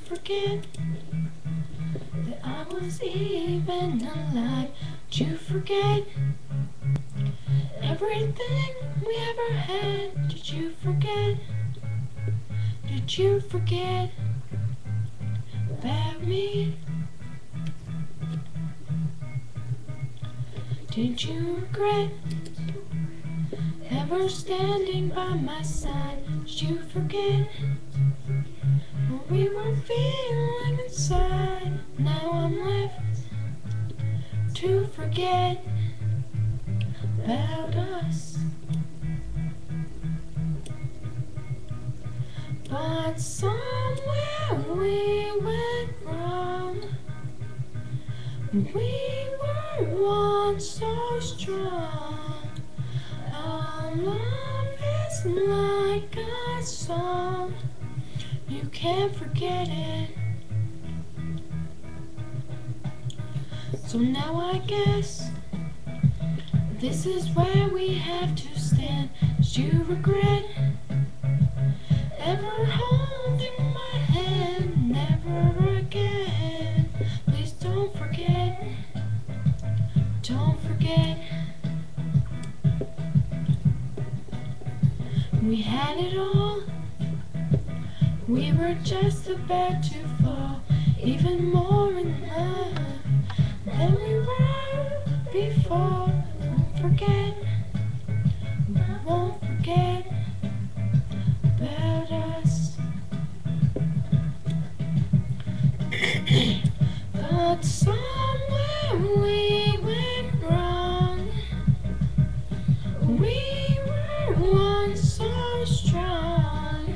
forget that I was even alive? Did you forget everything we ever had? Did you forget? Did you forget about me? Did you regret ever standing by my side? Did you forget what we were feeling inside? Now I'm left to forget about us. But somewhere we went wrong. We were once so strong. Our love is like a song. You can't forget it. So now I guess this is where we have to stand. Did you regret ever holding my hand? Never again. Please don't forget. Don't forget. We had it all. We were just about to fall even more in love than we were before. Won't forget. Won't forget about us. But somewhere we went wrong. We were once so strong.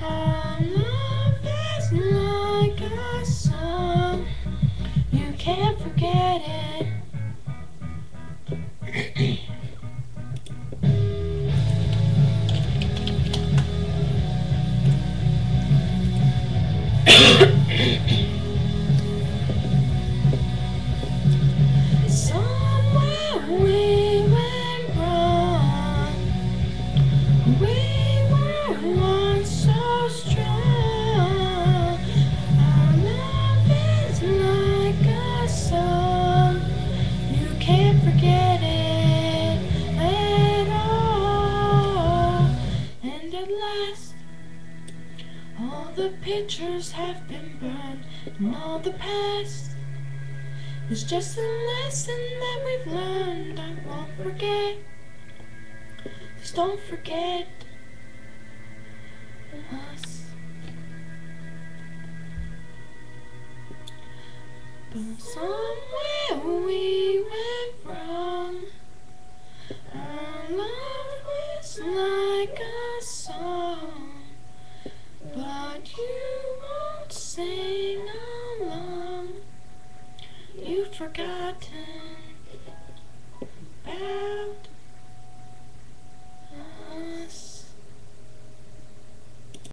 Our love is like a song. You can't forget it. Somewhere we went wrong. We were once so strong. Our love is like a song. You can't forget it at all. And at last, all the pictures have been burned, and all the past is just a lesson that we've learned. I won't forget. Just don't forget us. But somewhere we went wrong. Our love was like a song, but you won't sing along. You've forgotten about